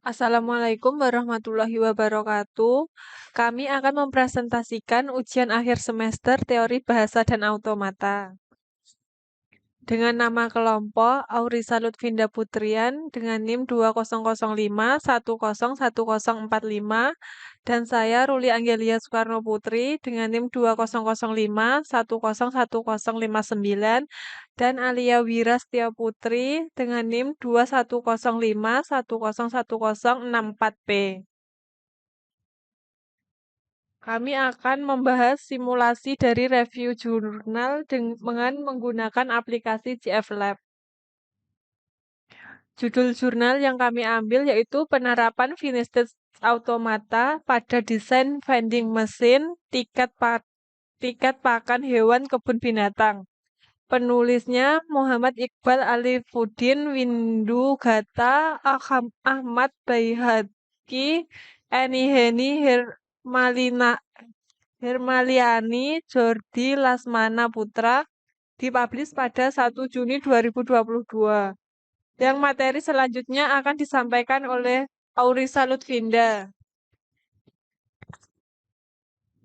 Assalamualaikum warahmatullahi wabarakatuh. Kami akan mempresentasikan ujian akhir semester teori bahasa dan automata. Dengan nama kelompok Aurisa Lutfinda Putrian dengan NIM 2005101045 dan saya Ruli Anggelia Soekarno Putri dengan NIM 2005101059 dan Alia Wira Setia Putri dengan NIM 2105101064P. Kami akan membahas simulasi dari review jurnal dengan menggunakan aplikasi GF Lab. Judul jurnal yang kami ambil yaitu penerapan Finished Automata pada desain vending machine tiket pakan hewan kebun binatang. Penulisnya Muhammad Iqbal Alifuddin Windu Gata Ahmad Baihaqi Eniheni Hermaliani Jordi Lasmana Putra dipublish pada 1 Juni 2022. Yang materi selanjutnya akan disampaikan oleh Aurisa Lutfinda.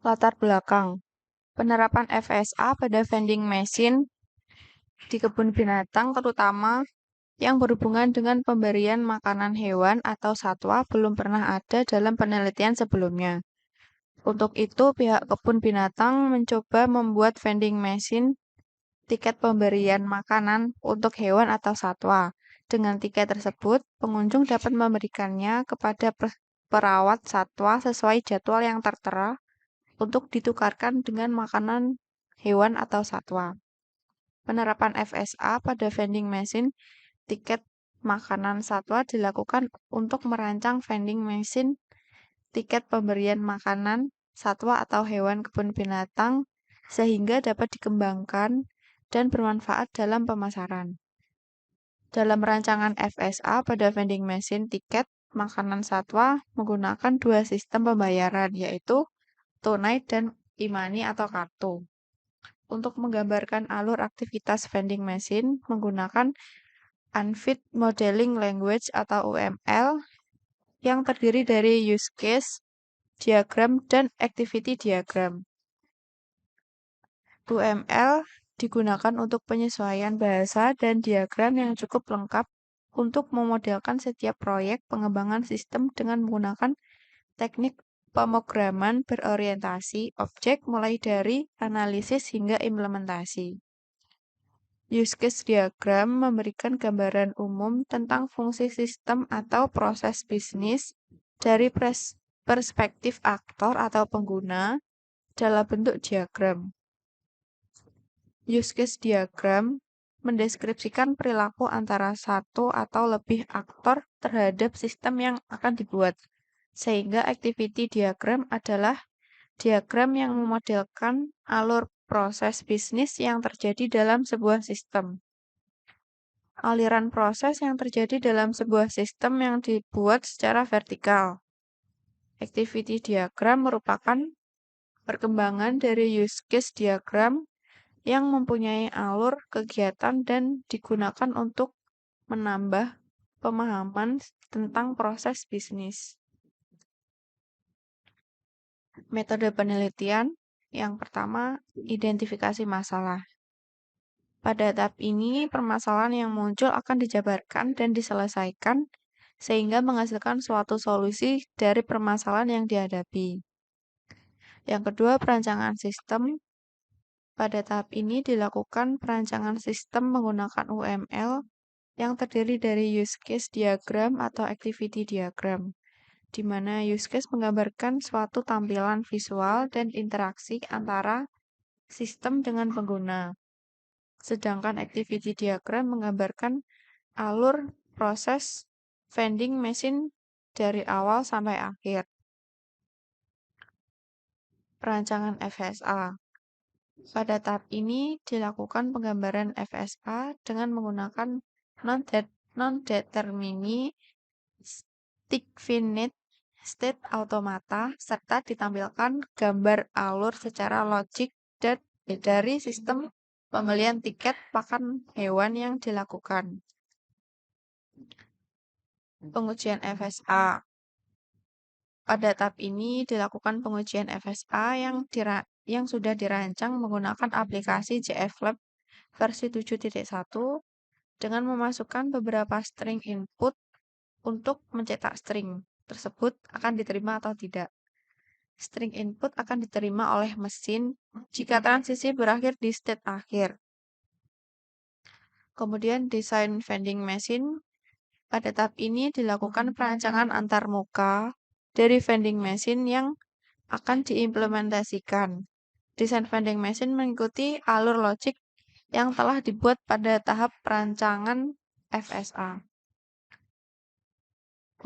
Latar belakang penerapan FSA pada vending machine di kebun binatang terutama yang berhubungan dengan pemberian makanan hewan atau satwa belum pernah ada dalam penelitian sebelumnya. Untuk itu, pihak kebun binatang mencoba membuat vending machine tiket pemberian makanan untuk hewan atau satwa. Dengan tiket tersebut, pengunjung dapat memberikannya kepada perawat satwa sesuai jadwal yang tertera untuk ditukarkan dengan makanan hewan atau satwa. Penerapan FSA pada vending machine tiket makanan satwa dilakukan untuk merancang vending machine tiket pemberian makanan satwa atau hewan kebun binatang sehingga dapat dikembangkan dan bermanfaat dalam pemasaran. Dalam rancangan FSA pada vending machine tiket makanan satwa menggunakan dua sistem pembayaran yaitu tunai dan e-money atau kartu. Untuk menggambarkan alur aktivitas vending machine menggunakan Unfit Modeling Language atau UML yang terdiri dari use case, diagram, dan activity diagram. UML digunakan untuk penyesuaian bahasa dan diagram yang cukup lengkap untuk memodelkan setiap proyek pengembangan sistem dengan menggunakan teknik pemrograman berorientasi objek mulai dari analisis hingga implementasi. Use case diagram memberikan gambaran umum tentang fungsi sistem atau proses bisnis dari perspektif aktor atau pengguna dalam bentuk diagram. Use case diagram mendeskripsikan perilaku antara satu atau lebih aktor terhadap sistem yang akan dibuat, sehingga activity diagram adalah diagram yang memodelkan alur proses bisnis yang terjadi dalam sebuah sistem. Aliran proses yang terjadi dalam sebuah sistem yang dibuat secara vertikal. Activity diagram merupakan perkembangan dari use case diagram yang mempunyai alur kegiatan dan digunakan untuk menambah pemahaman tentang proses bisnis. Metode penelitian yang pertama, identifikasi masalah. Pada tahap ini, permasalahan yang muncul akan dijabarkan dan diselesaikan sehingga menghasilkan suatu solusi dari permasalahan yang dihadapi. Yang kedua, perancangan sistem. Pada tahap ini dilakukan perancangan sistem menggunakan UML yang terdiri dari use case diagram atau activity diagram, di mana use case menggambarkan suatu tampilan visual dan interaksi antara sistem dengan pengguna. Sedangkan activity diagram menggambarkan alur proses vending machine dari awal sampai akhir. Perancangan FSA. Pada tahap ini dilakukan penggambaran FSA dengan menggunakan non-deterministic finite state automata serta ditampilkan gambar alur secara logik dari sistem pembelian tiket pakan hewan yang dilakukan. Pengujian FSA. Pada tahap ini dilakukan pengujian FSA yang sudah dirancang menggunakan aplikasi JFlab versi 7.1 dengan memasukkan beberapa string input untuk mencetak string tersebut akan diterima atau tidak. String input akan diterima oleh mesin jika transisi berakhir di state akhir. Kemudian desain vending machine. Pada tahap ini dilakukan perancangan antarmuka dari vending machine yang akan diimplementasikan. Desain vending machine mengikuti alur logik yang telah dibuat pada tahap perancangan FSA.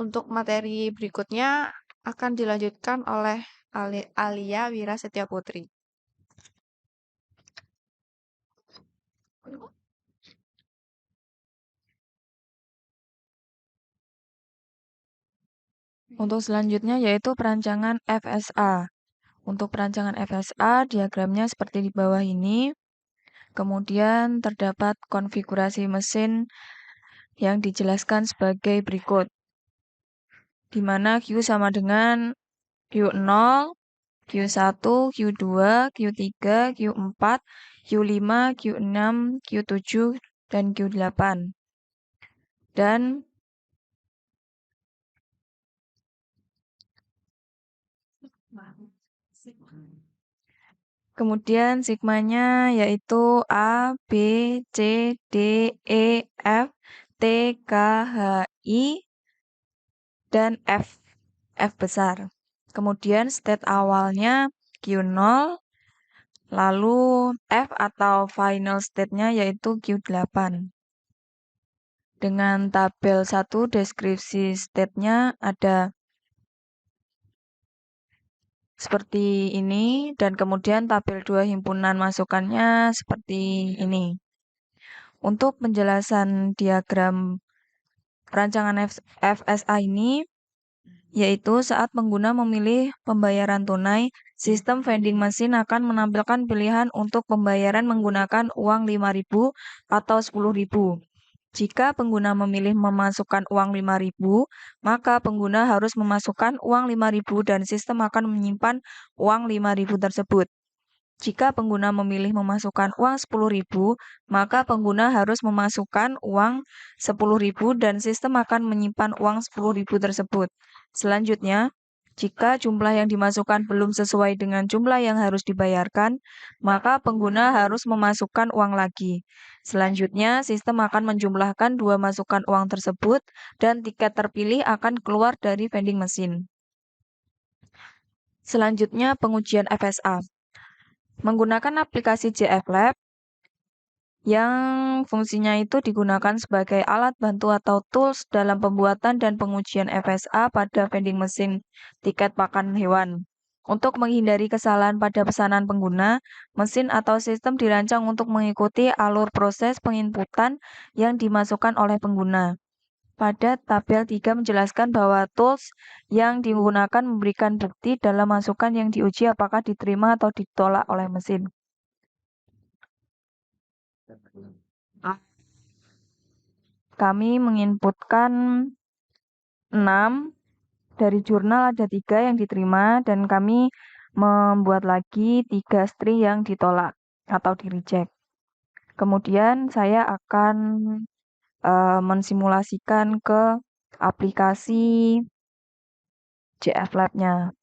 Untuk materi berikutnya akan dilanjutkan oleh Alia Wira Setia Putri. Untuk selanjutnya yaitu perancangan FSA. Untuk perancangan FSA, diagramnya seperti di bawah ini. Kemudian terdapat konfigurasi mesin yang dijelaskan sebagai berikut. Di mana Q sama dengan Q0, Q1, Q2, Q3, Q4, Q5, Q6, Q7, dan Q8. Dan kemudian sigmanya yaitu A, B, C, D, E, F, T, K, H, I, dan F. F besar. Kemudian state awalnya Q0, lalu F atau final state-nya yaitu Q8. Dengan tabel 1 deskripsi state-nya ada seperti ini, dan kemudian tabel 2 himpunan masukannya seperti ini. Untuk penjelasan diagram perancangan FSA ini, yaitu saat pengguna memilih pembayaran tunai, sistem vending machine akan menampilkan pilihan untuk pembayaran menggunakan uang 5.000 atau 10.000. Jika pengguna memilih memasukkan uang 5.000, maka pengguna harus memasukkan uang 5.000 dan sistem akan menyimpan uang 5.000 tersebut. Jika pengguna memilih memasukkan uang 10.000, maka pengguna harus memasukkan uang 10.000 dan sistem akan menyimpan uang 10.000 tersebut. Selanjutnya, jika jumlah yang dimasukkan belum sesuai dengan jumlah yang harus dibayarkan, maka pengguna harus memasukkan uang lagi. Selanjutnya, sistem akan menjumlahkan dua masukan uang tersebut dan tiket terpilih akan keluar dari vending machine. Selanjutnya, pengujian FSA. Menggunakan aplikasi JFlab yang fungsinya itu digunakan sebagai alat bantu atau tools dalam pembuatan dan pengujian FSA pada vending machine tiket pakan hewan. Untuk menghindari kesalahan pada pesanan pengguna, mesin atau sistem dirancang untuk mengikuti alur proses penginputan yang dimasukkan oleh pengguna. Pada tabel 3 menjelaskan bahwa tools yang digunakan memberikan bukti dalam masukan yang diuji apakah diterima atau ditolak oleh mesin. Kami menginputkan 6, dari jurnal ada 3 yang diterima, dan kami membuat lagi 3 string yang ditolak atau di-reject. Kemudian saya akan mensimulasikan ke aplikasi JFlab-nya.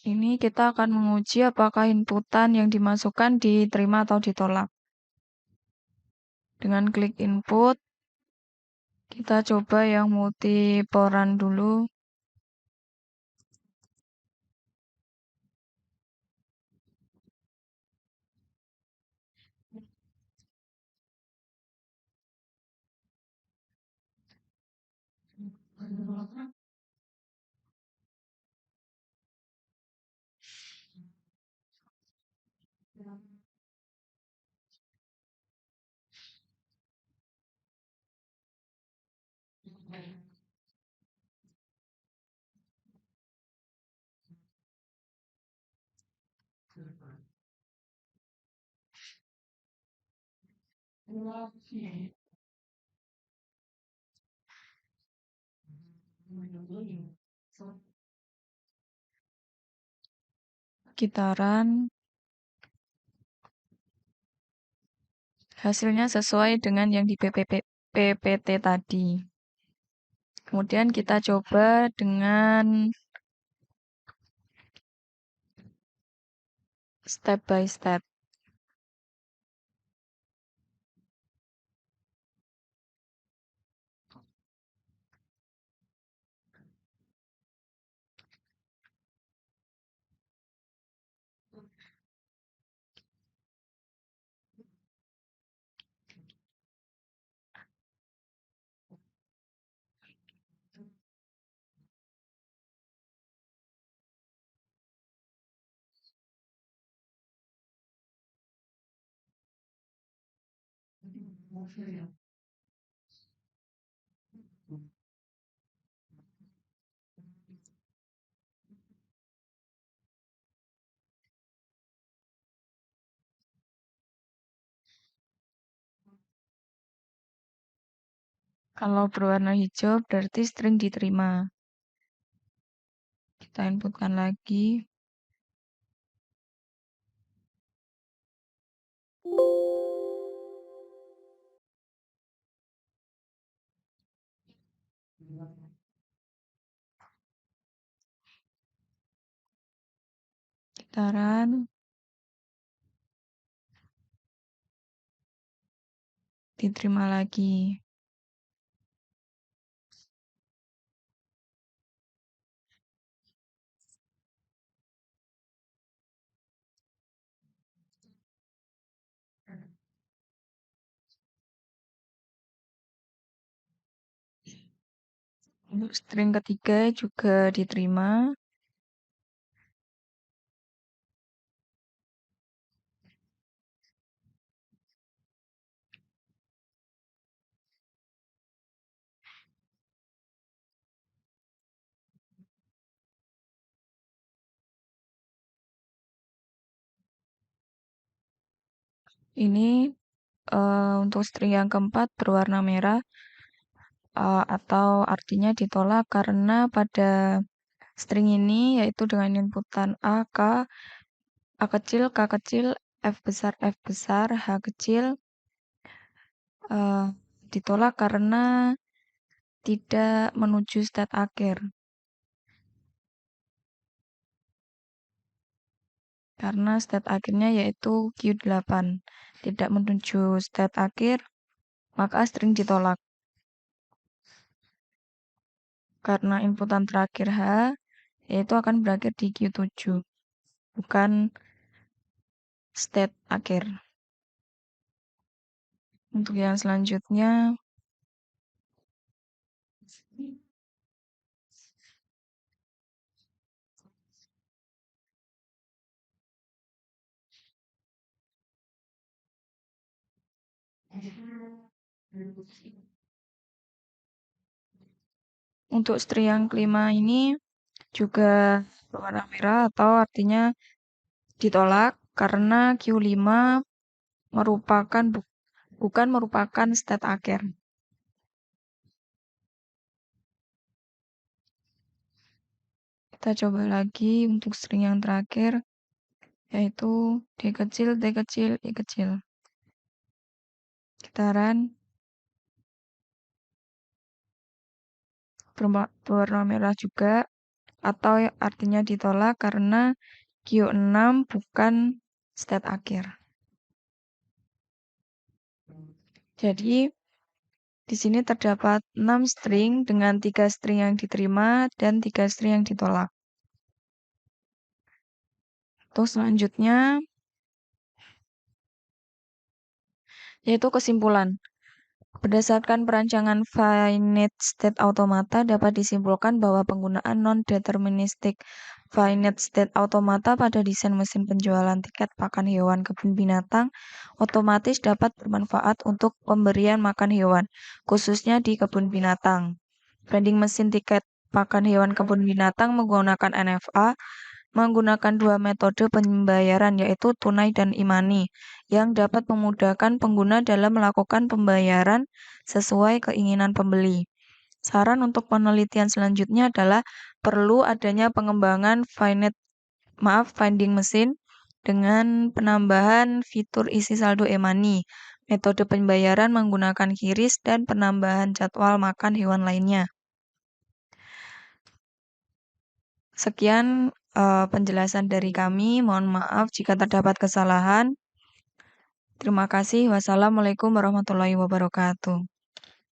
Ini kita akan menguji apakah inputan yang dimasukkan diterima atau ditolak. Dengan klik input, kita coba yang multi peran dulu. Gitaran. Hasilnya sesuai dengan yang di PPT tadi. Kemudian kita coba dengan step by step. Kalau berwarna hijau berarti string diterima. Kita inputkan lagi. Gitaran. Diterima lagi. Untuk string ketiga juga diterima. Ini untuk string yang keempat berwarna merah atau artinya ditolak karena pada string ini yaitu dengan inputan A, K, A kecil, K kecil, F besar, H kecil ditolak karena tidak menuju state akhir. Karena state akhirnya yaitu Q8 tidak menuju state akhir, maka string ditolak. Karena inputan terakhir H yaitu akan berakhir di Q7, bukan state akhir. Untuk yang selanjutnya, untuk string yang kelima ini juga berwarna merah atau artinya ditolak karena Q5 bukan merupakan state akhir. Kita coba lagi untuk string yang terakhir, yaitu D kecil, T kecil, I kecil. Kita run. Berwarna merah juga, atau artinya ditolak karena Q6 bukan state akhir. Jadi, di sini terdapat 6 string dengan 3 string yang diterima dan 3 string yang ditolak. Terus selanjutnya, yaitu kesimpulan. Berdasarkan perancangan finite state automata dapat disimpulkan bahwa penggunaan non-deterministic finite state automata pada desain mesin penjualan tiket pakan hewan kebun binatang otomatis dapat bermanfaat untuk pemberian makan hewan, khususnya di kebun binatang. Vending mesin tiket pakan hewan kebun binatang menggunakan NFA menggunakan dua metode pembayaran yaitu tunai dan e-money yang dapat memudahkan pengguna dalam melakukan pembayaran sesuai keinginan pembeli. Saran untuk penelitian selanjutnya adalah perlu adanya pengembangan vending mesin dengan penambahan fitur isi saldo e-money, metode pembayaran menggunakan QRIS, dan penambahan jadwal makan hewan lainnya. Sekian penjelasan dari kami. Mohon maaf jika terdapat kesalahan. Terima kasih. Wassalamualaikum warahmatullahi wabarakatuh.